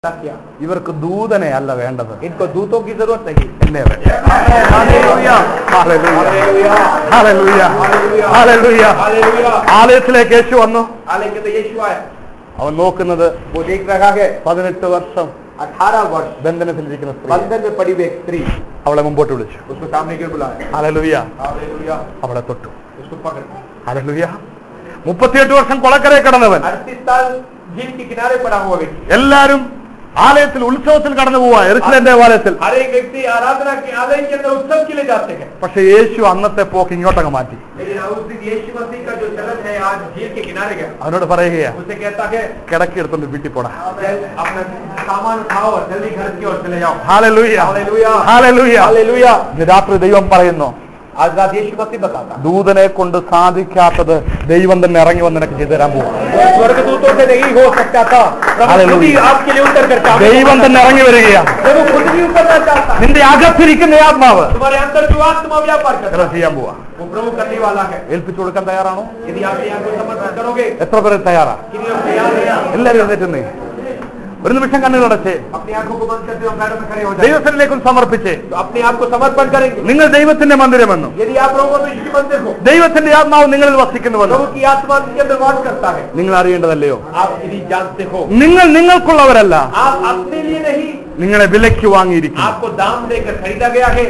ഇവർക്ക് ദൂതനെ അല്ല വേണ്ടത്. इनको दूतों की जरूरत नहीं എന്നെ വേണം. ഹല്ലേലൂയ ഹല്ലേലൂയ ഹല്ലേലൂയ ഹല്ലേലൂയ. ആലയത്തിലേക്ക് യേശു വന്നു. അവൻ നോക്കുന്നത് वो देख रहा है 18 വർഷം 18 वर्ष ബന്ധനത്തിലിരിക്കുന്ന സ്ത്രീ. बंधन में पड़ी हुई एक स्त्री, അവളെ മുമ്പോട്ട് വിളിച്ചു. उसको सामने क्यों बुलाया? ഹല്ലേലൂയ. हालेलुया, അവളെ തൊട്ടു. उसको पकड़. ഹല്ലേലൂയ. 38 വർഷം കൊളക്കരയിൽ കിടന്നവൻ 38 साल झील के किनारे पड़ा हुआ व्यक्ति. എല്ലാരും ആലയത്തിൽ ഉത്സവത്തിൽ കടന്നു പോവാ. യെരുശലേം ദേവാലയത്തിൽ. हर एक व्यक्ति आराधना के आलय के अंदर उत्सव के लिए जाते हैं. പക്ഷെ യേശു അന്നത്തെ പോക്ക് ഇങ്ങോട്ടങ്ങ് മാറ്റി. लेकिन उस दिन यीशु मसीह का जो चलन है आज झील के किनारे गया. അവനോട് പറയുകയാ, उसे कहता है കിടക്കി എടുത്തോണ്ട് വീട്ടിൽ പോടാ. अपना सामान उठाओ और जल्दी घर की ओर चले जाओ. Hallelujah hallelujah, hallelujah. हालेलुया. ഇന്ന് രാത്രി ദൈവം പറയുന്നു, आज रात यीशु मसीह बताता ദൂതനെ കൊണ്ട് സാധിക്കാത്തത് ദൈവം തന്നെ ഇറങ്ങി വന്ന് നിനക്ക് ചെയ്തു തരാൻ പോകും. स्वर्गदूतों से नहीं हो सकता था, प्रभु खुद ही आपके लिए उतर कर ദൈവം തന്നെ ഇറങ്ങി വരികയാണ്. प्रभु खुद ही उतरना चाहता है. നിന്റെ അകത്തിരിക്കുന്ന ആത്മാവ് तुम्हारे अंदर जो आत्मा व्यापार करता ഇങ്ങനെ ചെയ്യാൻ പോവാ. है वो प्रभु करने वाला है. ഏൽപ്പിച്ചു കൊടുക്കാൻ തയ്യാറാണോ? यदि आप यहाँ को समर्पण करोगे, എത്ര പേര് തയ്യാറാ? कितने लोग तैयार हैं? എല്ലാവരും എഴുന്നേറ്റുന്നേ. ഒരു നിമിഷം കണ്ണുകളടച്ച് अपनी आंखों को बंद करते हो, पैरों में खड़े हो जाए. ദൈവത്തിലേക്ക് സമർപ്പിച്ച് तो अपने आप को समर्पण करेंगे. നിങ്ങൾ ദൈവത്തിന്റെ മന്ദിരമെന്നും यदि आप लोगों में यीशु मंदिर हो, ദൈവത്തിന്റെ ആത്മാവ് നിങ്ങളിൽ വസിക്കുന്നുവെന്നും प्रभु की आत्मा के अंदर वास करता है, നിങ്ങൾ അറിയേണ്ടതല്ലയോ? आप यदि जानते हो, നിങ്ങൾ നിങ്ങൾക്കുള്ളവരല്ല, आप अपने लिए नहीं, നിങ്ങളെ വിലയ്ക്ക് വാങ്ങിയിരിക്കുന്നു. आपको दाम देकर खरीदा गया है.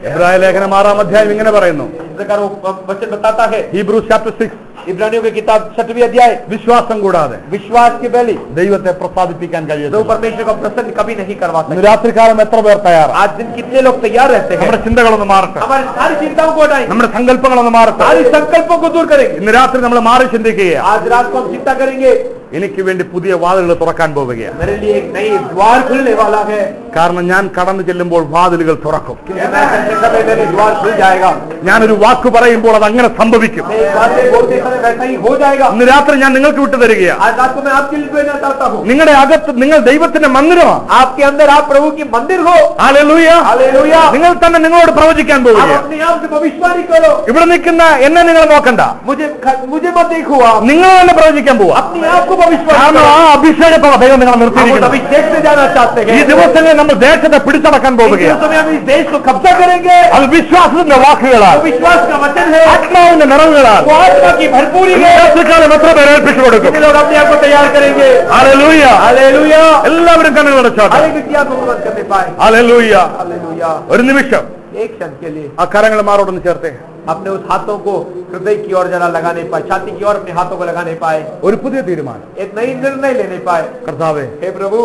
എബ്രായ ലേഖനം 6-ാം അധ്യായം ഇങ്ങനെ പറയുന്നു. इस प्रकार वो वचन बताता है, ഹീബ്രൂസ് ചാപ്റ്റർ 6, इब्रानियों की किताब 6वीं अध्याय, വിശ്വാസം കൂടാതെ विश्वास के पहले ദൈവത്തെ പ്രസാദിപ്പിക്കാൻ जो കഴിയുന്നു. परमेश्वर को प्रसन्न कभी नहीं करवा ഇന്ന് सकते. രാത്രികാലം എത്ര പേർ തയ്യാറാണ്? आज दिन कितने लोग तैयार रहते हैं? നമ്മുടെ ചിന്തകളൊന്ന് മാറട്ടെ, हमारी सारी चिंताओं को हटाएंगे, നമ്മുടെ സങ്കല്പങ്ങളൊന്ന് മാറട്ടെ. सारी संकल्पों को दूर करेंगे. ഇന്ന് രാത്രി നമ്മൾ മാറി ചിന്തിക്കുക, आज रात को हम चिंता करेंगे, എനിക്ക് വേണ്ടി പുതിയ വാതിലുകൾ തുറക്കാൻ പോവുകയാണ്. मेरे लिए एक नई द्वार खुलने वाला है. കാരണം ഞാൻ കടന്നു ചെല്ലുമ്പോൾ വാതിലുകൾ തുറക്കും. क्योंकि मैं चलते समय मेरे द्वार खुल जाएगा. ഞാനൊരു വാക്ക് പറയുമ്പോൾ അത് അങ്ങനെ സംഭവിക്കും. मैं एक बात बोलते समय वैसा ही हो जाएगा. ഇന്ന് രാത്രി ഞാൻ നിങ്ങൾക്ക് വിട്ടു തരികയാണ്. आज रात को मैं आपके लिए देना चाहता हूँ. നിങ്ങളുടെ അകത്ത് നിങ്ങൾ ദൈവത്തിന്റെ മന്ദിരമാണ്. आपके अंदर आप प्रभु की मंदिर हो. ഹല്ലേലൂയ. हालेलुया. നിങ്ങൾ തന്നെ നിങ്ങളോട് പ്രവചിക്കാൻ आप പോവുകയാണ്. अपने आप से भविष्यवाणी करो. ഇവിടെ നിൽക്കുന്ന എന്നെ നിങ്ങൾ നോക്കണ്ട, मुझे मत देखो, आप നിങ്ങൾ തന്നെ പ്രവചിക്കാൻ പോവാ. अपने आप को भविष्यवाणी കാരണം करो. ആ അഭിഷേകത്തോടെ ദൈവം നിങ്ങൾ हम उस നിർത്തിയിരിക്കുന്നു. अभिषेक से जाना चाहते ഈ हैं. ദിവസങ്ങളിൽ നമ്മൾ ദേശത്തെ പിടിച്ചടക്കാൻ इस പോവുകയാണ്. समय हम इस देश को कब्जा करेंगे. അത് വിശ്വാസത്തിന്റെ വാക്കുകളാണ്, वो विश्वास का वचन है, ആത്മാവിന്റെ നിറവുകളാണ്. वो आत्मा की भरपूरी है. രാത്രികാലം എത്ര പേര് ഏൽപ്പിച്ചു കൊടുക്കും? कितने लोग अपने आप को तैयार करेंगे? ഹല്ലേലൂയ. हालेलुया. എല്ലാവരും കണ്ണുകൾ അടച്ചോട്ടെ. हर एक व्यक्ति आपको मदद करने पाए. ഹല്ലേലൂയ. हालेलुया. ഒരു നിമിഷം एक क्षण के लिए ആ കരങ്ങൾ മാറോടൊന്ന് ചേർത്തേ. अपने उस हाथों को हृदय की ओर जरा लगाने पाए, छाती की ओर अपने हाथों को लगाने पाए, ഒരു പുതിയ തീരുമാനം. एक नई निर्णय लेने पाए. കർത്താവേ, हे प्रभु,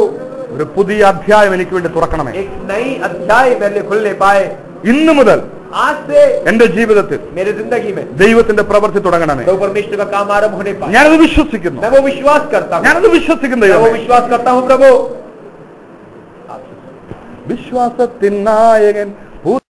ഒരു പുതിയ അധ്യായം എനിക്ക് വേണ്ടി തുറക്കണമേ. एक नई अध्याय मेरे लिए खुलने पाए. ഇന്നു മുതൽ आज से എന്റെ ജീവിതത്തിൽ मेरे जिंदगी में ദൈവത്തിന്റെ പ്രവൃത്തി തുടങ്ങണമേ. प्रभु परमेश्वर का काम आरंभ होने पाए. ഞാനത് വിശ്വസിക്കുന്നു, मैं वो विश्वास करता हूँ. ഞാനത് വിശ്വസിക്കുന്നു. मैं वो ദൈവമേ, विश्वास करता हूँ प्रभु. വിശ്വാസത്തിൻ നായകൻ